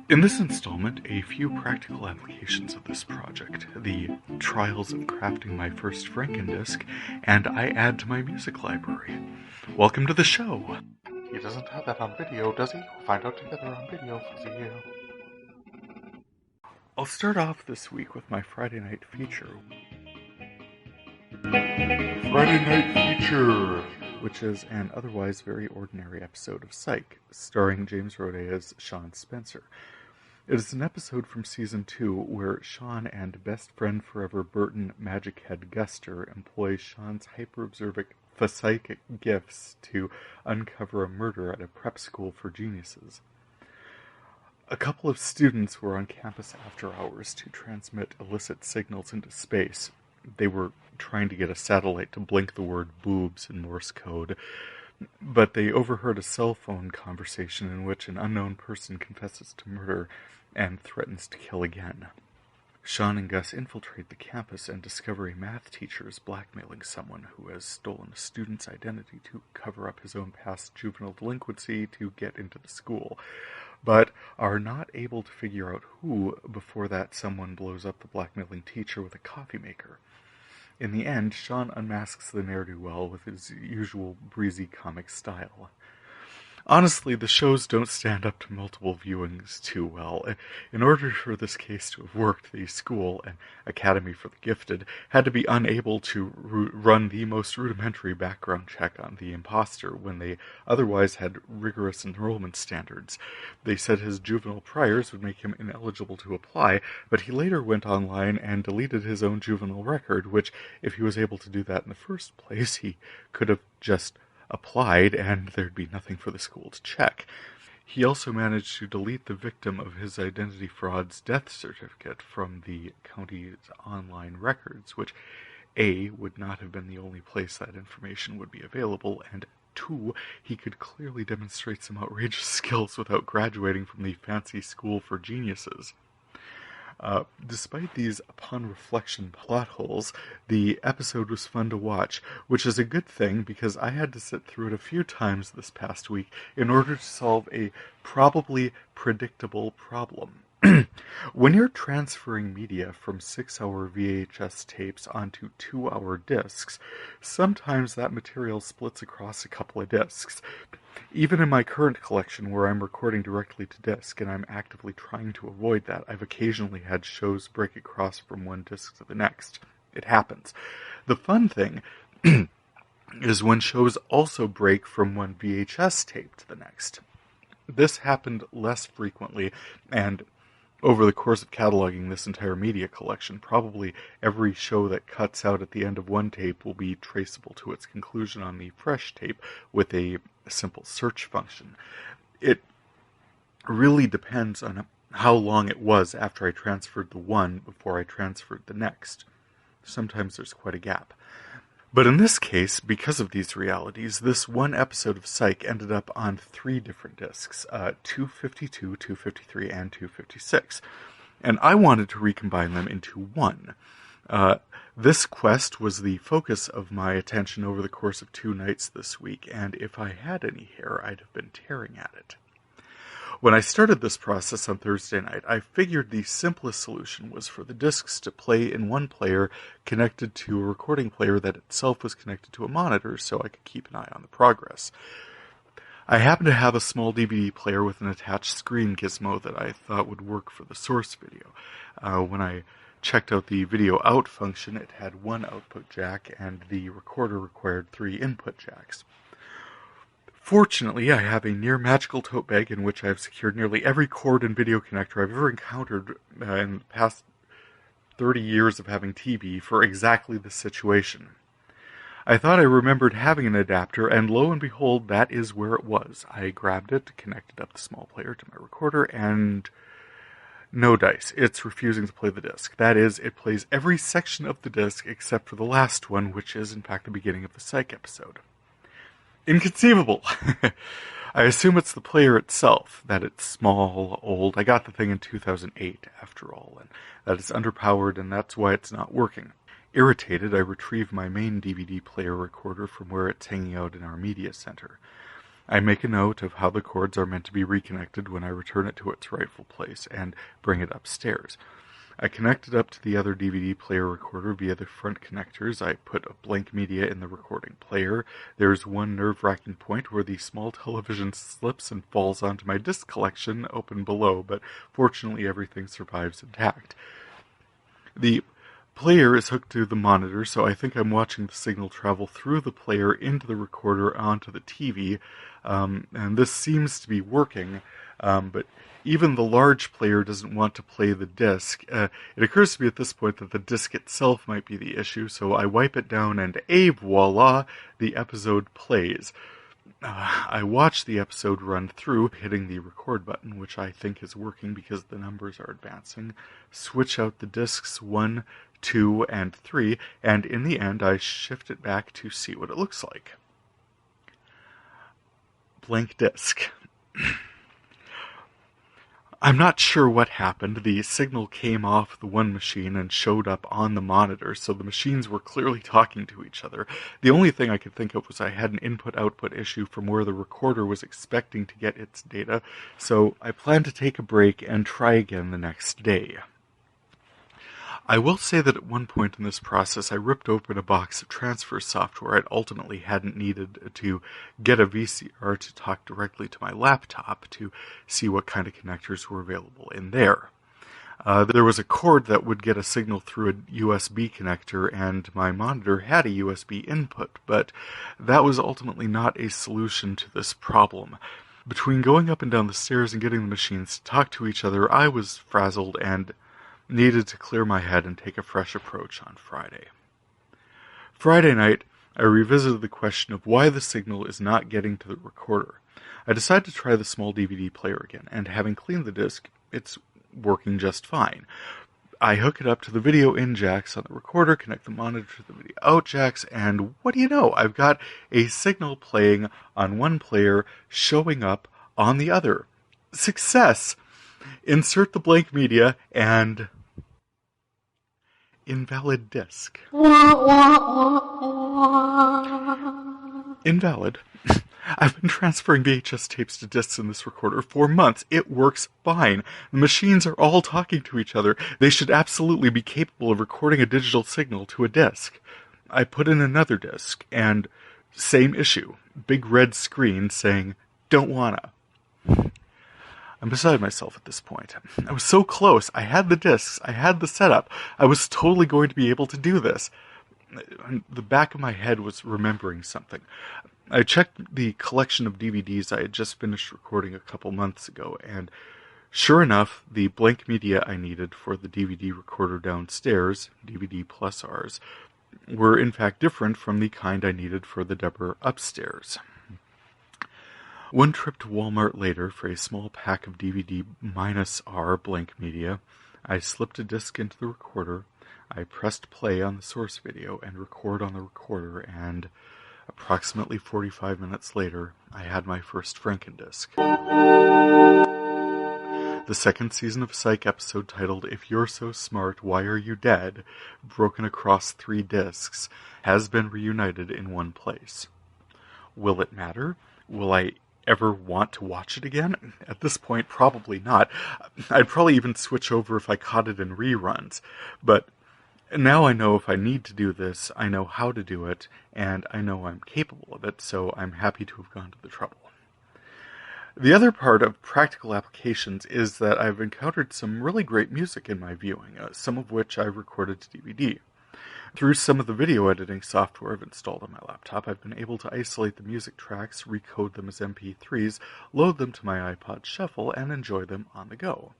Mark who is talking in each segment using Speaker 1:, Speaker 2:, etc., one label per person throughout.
Speaker 1: In this installment, a few practical applications of this project, the trials of crafting my first Frankendisc, and I add to my music library. Welcome to the show!
Speaker 2: He doesn't have that on video, does he? We'll find out together on video, Fuzzy.
Speaker 1: I'll start off this week with my Friday night feature.
Speaker 2: Friday Night Feature!
Speaker 1: Which is an otherwise very ordinary episode of Psych, starring James Roday as Sean Spencer. It is an episode from Season 2 where Sean and best friend forever Burton Magic Head Guster employ Sean's hyper-observant psychic gifts to uncover a murder at a prep school for geniuses. A couple of students were on campus after hours to transmit illicit signals into space. They were trying to get a satellite to blink the word boobs in Morse code, but they overheard a cell phone conversation in which an unknown person confesses to murder and threatens to kill again. Sean and Gus infiltrate the campus and discover a math teacher is blackmailing someone who has stolen a student's identity to cover up his own past juvenile delinquency to get into the school, but are not able to figure out who before that someone blows up the blackmailing teacher with a coffee maker. In the end, Sean unmasks the ne'er-do-well with his usual breezy comic style. Honestly, the shows don't stand up to multiple viewings too well. In order for this case to have worked, the school, an academy for the gifted, had to be unable to run the most rudimentary background check on the imposter when they otherwise had rigorous enrollment standards. They said his juvenile priors would make him ineligible to apply, but he later went online and deleted his own juvenile record, which, if he was able to do that in the first place, he could have just applied and there'd be nothing for the school to check. He also managed to delete the victim of his identity fraud's death certificate from the county's online records, which A, would not have been the only place that information would be available, and 2, he could clearly demonstrate some outrageous skills without graduating from the fancy school for geniuses. Despite these, upon reflection, plot holes, the episode was fun to watch, which is a good thing because I had to sit through it a few times this past week in order to solve a probably predictable problem. When you're transferring media from 6-hour VHS tapes onto 2-hour discs, sometimes that material splits across a couple of discs. Even in my current collection, where I'm recording directly to disc, and I'm actively trying to avoid that, I've occasionally had shows break across from one disc to the next. It happens. The fun thing is when shows also break from one VHS tape to the next. This happened less frequently, and over the course of cataloging this entire media collection, probably every show that cuts out at the end of one tape will be traceable to its conclusion on the fresh tape with a simple search function. It really depends on how long it was after I transferred the one before I transferred the next. Sometimes there's quite a gap. But in this case, because of these realities, this one episode of Psych ended up on 3 different discs, 252, 253, and 256. And I wanted to recombine them into one. This quest was the focus of my attention over the course of 2 nights this week, and if I had any hair, I'd have been tearing at it. When I started this process on Thursday night, I figured the simplest solution was for the discs to play in one player connected to a recording player that itself was connected to a monitor so I could keep an eye on the progress. I happen to have a small DVD player with an attached screen gizmo that I thought would work for the source video. When I checked out the video out function, it had 1 output jack and the recorder required 3 input jacks. Fortunately, I have a near-magical tote bag in which I have secured nearly every cord and video connector I've ever encountered in the past 30 years of having TV for exactly this situation. I thought I remembered having an adapter, and lo and behold, that is where it was. I grabbed it, connected up the small player to my recorder, and no dice. It's refusing to play the disc. That is, it plays every section of the disc except for the last one, which is in fact the beginning of the Psych episode. Inconceivable! I assume it's the player itself, that it's small, old. I got the thing in 2008, after all, and that it's underpowered, and that's why it's not working. Irritated, I retrieve my main DVD player recorder from where it's hanging out in our media center. I make a note of how the cords are meant to be reconnected when I return it to its rightful place and bring it upstairs. I connect it up to the other DVD player recorder via the front connectors. I put a blank media in the recording player. There's one nerve-wracking point where the small television slips and falls onto my disc collection open below, but fortunately everything survives intact. The player is hooked to the monitor, so I think I'm watching the signal travel through the player into the recorder onto the TV, and this seems to be working, but even the large player doesn't want to play the disc. It occurs to me at this point that the disc itself might be the issue, so I wipe it down and voila, the episode plays. I watch the episode run through, hitting the record button, which I think is working because the numbers are advancing, switch out the discs 1, 2, and 3, and in the end I shift it back to see what it looks like. Blank disc. I'm not sure what happened. The signal came off the one machine and showed up on the monitor, so the machines were clearly talking to each other. The only thing I could think of was I had an input-output issue from where the recorder was expecting to get its data, so I planned to take a break and try again the next day. I will say that at one point in this process I ripped open a box of transfer software I ultimately hadn't needed to get a VCR to talk directly to my laptop to see what kind of connectors were available in there. There was a cord that would get a signal through a USB connector, and my monitor had a USB input, but that was ultimately not a solution to this problem. Between going up and down the stairs and getting the machines to talk to each other, I was frazzled and needed to clear my head and take a fresh approach on Friday. Friday night, I revisited the question of why the signal is not getting to the recorder. I decided to try the small DVD player again, and having cleaned the disc, it's working just fine. I hook it up to the video in jacks on the recorder, connect the monitor to the video out jacks, and what do you know? I've got a signal playing on one player, showing up on the other. Success! Insert the blank media, and invalid disc. Invalid. I've been transferring VHS tapes to discs in this recorder for months. It works fine. The machines are all talking to each other. They should absolutely be capable of recording a digital signal to a disc. I put in another disc, and same issue. Big red screen saying, "Don't wanna." I'm beside myself at this point. I was so close. I had the discs. I had the setup. I was totally going to be able to do this. The back of my head was remembering something. I checked the collection of DVDs I had just finished recording a couple months ago, and sure enough, the blank media I needed for the DVD recorder downstairs, DVD plus Rs, were in fact different from the kind I needed for the Deborah upstairs. One trip to Walmart later for a small pack of DVD minus R blank media, I slipped a disc into the recorder, I pressed play on the source video and record on the recorder, and approximately 45 minutes later, I had my first Frankendisc. The second season of Psych episode titled "If You're So Smart, Why Are You Dead?", broken across 3 discs, has been reunited in one place. Will it matter? Will I ever want to watch it again? At this point, probably not. I'd probably even switch over if I caught it in reruns. But now I know if I need to do this, I know how to do it, and I know I'm capable of it, so I'm happy to have gone to the trouble. The other part of practical applications is that I've encountered some really great music in my viewing, some of which I recorded to DVD. Through some of the video editing software I've installed on my laptop, I've been able to isolate the music tracks, recode them as MP3s, load them to my iPod Shuffle, and enjoy them on the go.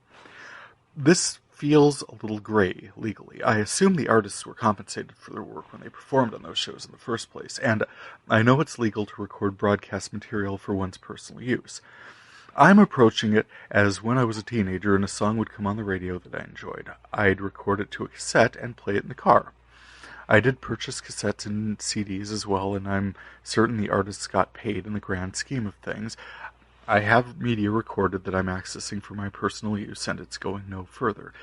Speaker 1: This feels a little gray legally. I assume the artists were compensated for their work when they performed on those shows in the first place, and I know it's legal to record broadcast material for one's personal use. I'm approaching it as when I was a teenager and a song would come on the radio that I enjoyed. I'd record it to a cassette and play it in the car. I did purchase cassettes and CDs as well, and I'm certain the artists got paid in the grand scheme of things. I have media recorded that I'm accessing for my personal use, and it's going no further.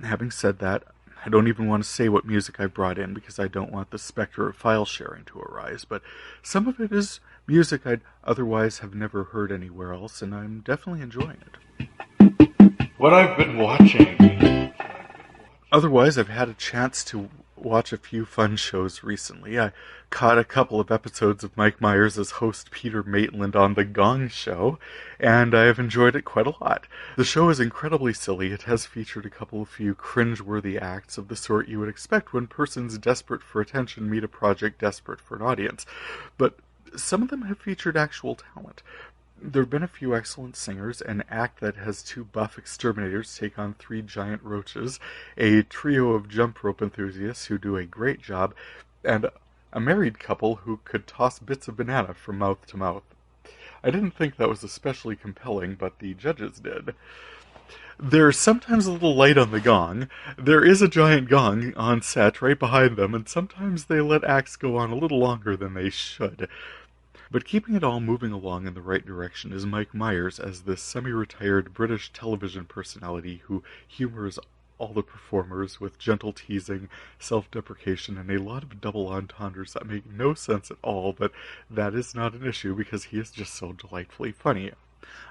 Speaker 1: Having said that, I don't even want to say what music I brought in because I don't want the specter of file sharing to arise, but some of it is music I'd otherwise have never heard anywhere else, and I'm definitely enjoying it.
Speaker 2: What I've been watching.
Speaker 1: Otherwise, I've had a chance to watch a few fun shows recently. I caught a couple of episodes of Mike Myers as host Peter Maitland on The Gong Show, and I have enjoyed it quite a lot. The show is incredibly silly. It has featured a few cringe-worthy acts of the sort you would expect when persons desperate for attention meet a project desperate for an audience. But some of them have featured actual talent. There have been a few excellent singers, an act that has two buff exterminators take on three giant roaches, a trio of jump rope enthusiasts who do a great job, and a married couple who could toss bits of banana from mouth to mouth. I didn't think that was especially compelling, but the judges did. They're sometimes a little light on the gong. There is a giant gong on set right behind them, and sometimes they let acts go on a little longer than they should. But keeping it all moving along in the right direction is Mike Myers as this semi-retired British television personality who humors all the performers with gentle teasing, self-deprecation, and a lot of double entendres that make no sense at all, but that is not an issue because he is just so delightfully funny.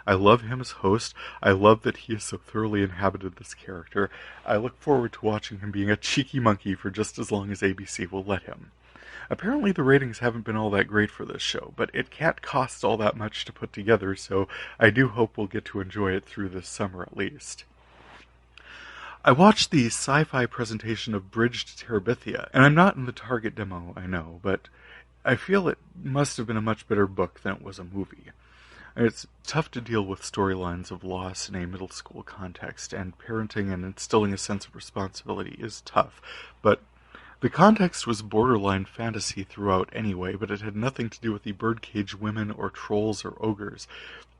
Speaker 1: I love him as host. I love that he has so thoroughly inhabited this character. I look forward to watching him being a cheeky monkey for just as long as ABC will let him. Apparently the ratings haven't been all that great for this show, but it can't cost all that much to put together, so I do hope we'll get to enjoy it through this summer at least. I watched the sci-fi presentation of Bridge to Terabithia, and I'm not in the target demo, I know, but I feel it must have been a much better book than it was a movie. It's tough to deal with storylines of loss in a middle school context, and parenting and instilling a sense of responsibility is tough, but the context was borderline fantasy throughout anyway, but it had nothing to do with the birdcage women or trolls or ogres.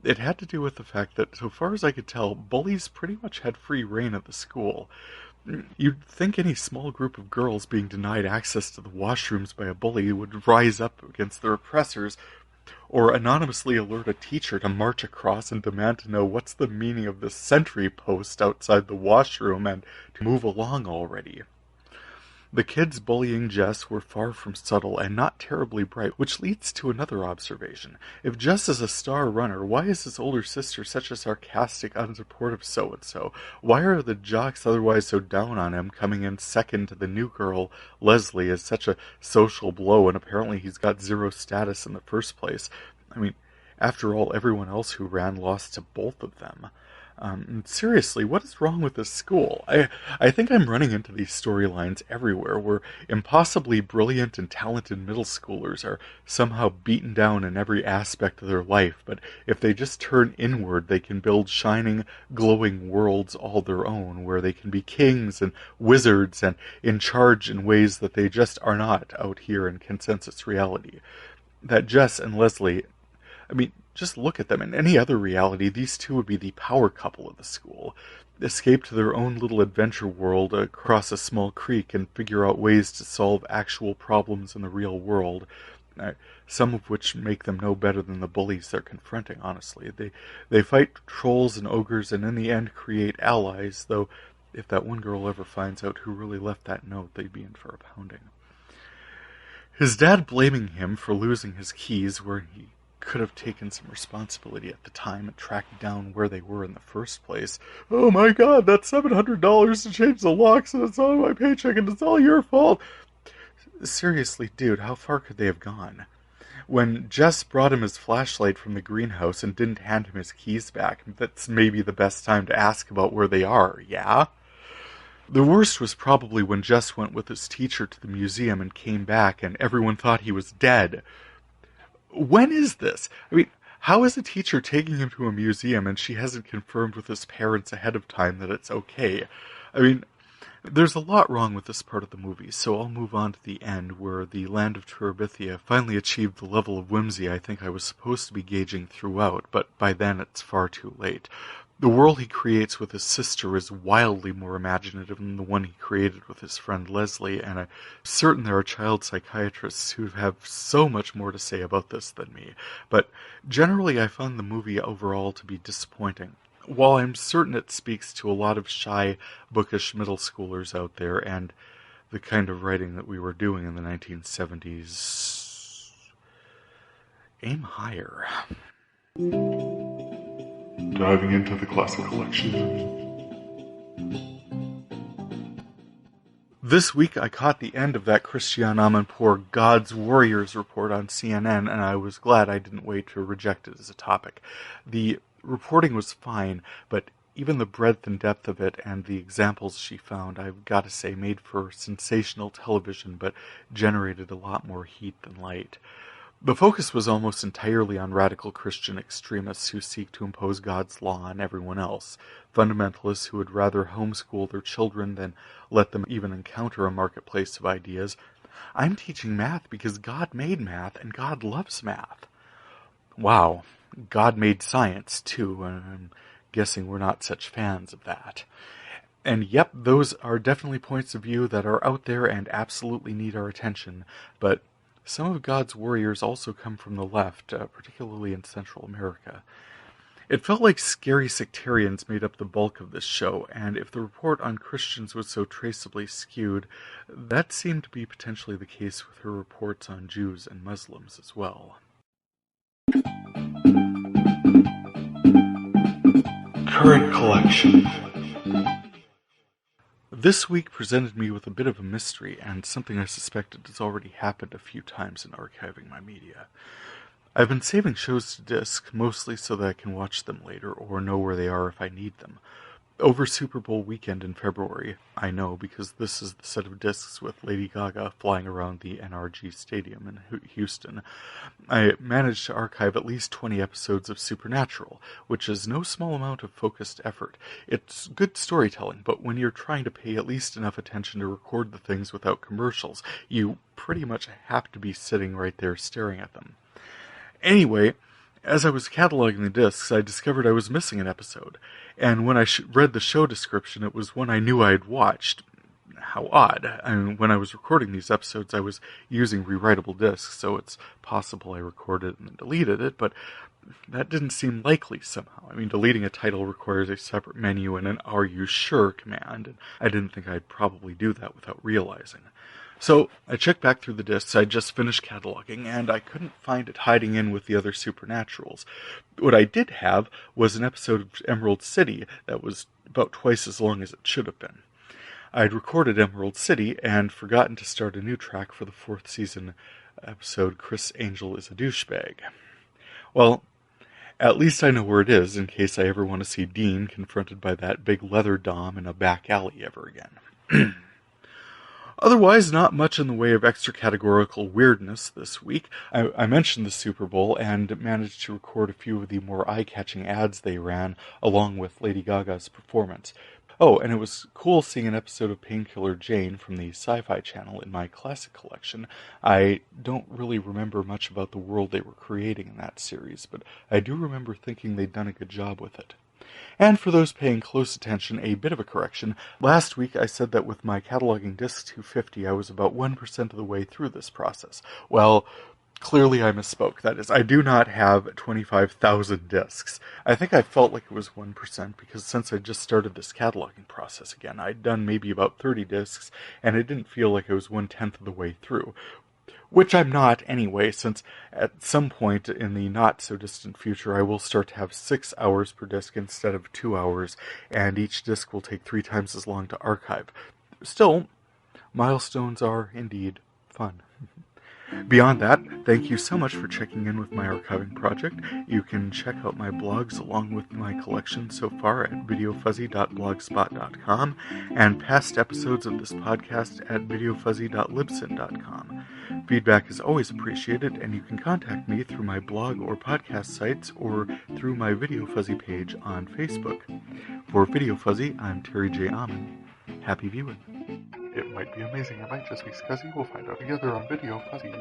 Speaker 1: It had to do with the fact that, so far as I could tell, bullies pretty much had free reign at the school. You'd think any small group of girls being denied access to the washrooms by a bully would rise up against their oppressors, or anonymously alert a teacher to march across and demand to know what's the meaning of this sentry post outside the washroom and to move along already. The kids bullying Jess were far from subtle and not terribly bright, which leads to another observation. If Jess is a star runner, why is his older sister such a sarcastic, unsupportive so-and-so? Why are the jocks otherwise so down on him, coming in second to the new girl, Leslie, as such a social blow, and apparently he's got zero status in the first place? I mean, after all, everyone else who ran lost to both of them. Seriously, what is wrong with this school? I think I'm running into these storylines everywhere, where impossibly brilliant and talented middle schoolers are somehow beaten down in every aspect of their life, but if they just turn inward, they can build shining, glowing worlds all their own, where they can be kings and wizards and in charge in ways that they just are not out here in consensus reality. That Jess and Leslie, just look at them. In any other reality, these two would be the power couple of the school. Escape to their own little adventure world across a small creek and figure out ways to solve actual problems in the real world, some of which make them no better than the bullies they're confronting, honestly. They fight trolls and ogres and in the end create allies, though if that one girl ever finds out who really left that note, they'd be in for a pounding. His dad blaming him for losing his keys where he could have taken some responsibility at the time and tracked down where they were in the first place. Oh my god, that's $700 to change the locks and it's on my paycheck and it's all your fault. Seriously, dude, how far could they have gone? When Jess brought him his flashlight from the greenhouse and didn't hand him his keys back, that's maybe the best time to ask about where they are, yeah? The worst was probably when Jess went with his teacher to the museum and came back and everyone thought he was dead. When is this? How is a teacher taking him to a museum and she hasn't confirmed with his parents ahead of time that it's okay? There's a lot wrong with this part of the movie, so I'll move on to the end, where the land of Terabithia finally achieved the level of whimsy I think I was supposed to be gauging throughout, but by then it's far too late. The world he creates with his sister is wildly more imaginative than the one he created with his friend Leslie, and I'm certain there are child psychiatrists who have so much more to say about this than me. But generally I found the movie overall to be disappointing. While I'm certain it speaks to a lot of shy, bookish middle schoolers out there, and the kind of writing that we were doing in the 1970s, Aim higher.
Speaker 2: Diving into the classic collection.
Speaker 1: This week I caught the end of that Christian Amanpour God's Warriors report on CNN, and I was glad I didn't wait to reject it as a topic. The reporting was fine, but even the breadth and depth of it and the examples she found, I've got to say, made for sensational television, but generated a lot more heat than light. The focus was almost entirely on radical Christian extremists who seek to impose God's law on everyone else, fundamentalists who would rather homeschool their children than let them even encounter a marketplace of ideas. I'm teaching math because God made math and God loves math. Wow, God made science too, and I'm guessing we're not such fans of that. And yep, those are definitely points of view that are out there and absolutely need our attention, but some of God's warriors also come from the left, particularly in Central America. It felt like scary sectarians made up the bulk of this show, and if the report on Christians was so traceably skewed, that seemed to be potentially the case with her reports on Jews and Muslims as well.
Speaker 2: Current collection.
Speaker 1: This week presented me with a bit of a mystery, and something I suspected has already happened a few times in archiving my media. I've been saving shows to disc, mostly so that I can watch them later, or know where they are if I need them. Over Super Bowl weekend in February, I know because this is the set of discs with Lady Gaga flying around the NRG Stadium in Houston, I managed to archive at least 20 episodes of Supernatural, which is no small amount of focused effort. It's good storytelling, but when you're trying to pay at least enough attention to record the things without commercials, you pretty much have to be sitting right there staring at them. Anyway, as I was cataloging the discs, I discovered I was missing an episode, and when I read the show description, it was one I knew I had watched. How odd. I mean, when I was recording these episodes, I was using rewritable discs, so it's possible I recorded it and then deleted it, but that didn't seem likely somehow. I mean, deleting a title requires a separate menu and an "Are you sure" command, and I didn't think I'd probably do that without realizing. So I checked back through the discs I'd just finished cataloging, and I couldn't find it hiding in with the other Supernaturals. What I did have was an episode of Emerald City that was about twice as long as it should have been. I'd recorded Emerald City and forgotten to start a new track for the 4th season episode, Chris Angel is a Douchebag. Well, at least I know where it is in case I ever want to see Dean confronted by that big leather dom in a back alley ever again. Otherwise, not much in the way of extra-categorical weirdness this week. I mentioned the Super Bowl and managed to record a few of the more eye-catching ads they ran, along with Lady Gaga's performance. Oh, and it was cool seeing an episode of Painkiller Jane from the Sci-Fi Channel in my classic collection. I don't really remember much about the world they were creating in that series, but I do remember thinking they'd done a good job with it. And for those paying close attention, a bit of a correction. Last week I said that with my cataloging disc 250, I was about 1% of the way through this process. Well, clearly I misspoke. That is, I do not have 25,000 discs. I think I felt like it was 1% because since I just started this cataloging process again, I'd done maybe about 30 discs, and it didn't feel like I was 1/10 of the way through. Which I'm not anyway, since at some point in the not-so-distant future I will start to have 6 hours per disc instead of 2 hours, and each disc will take 3 times as long to archive. Still, milestones are indeed fun. Beyond that, thank you so much for checking in with my archiving project. You can check out my blogs along with my collection so far at videofuzzy.blogspot.com and past episodes of this podcast at videofuzzy.libsyn.com. Feedback is always appreciated, and you can contact me through my blog or podcast sites or through my Video Fuzzy page on Facebook. For Video Fuzzy, I'm Terry J. Amon. Happy viewing.
Speaker 2: It might be amazing, it might just be scuzzy. We'll find out together on Video Fuzzy.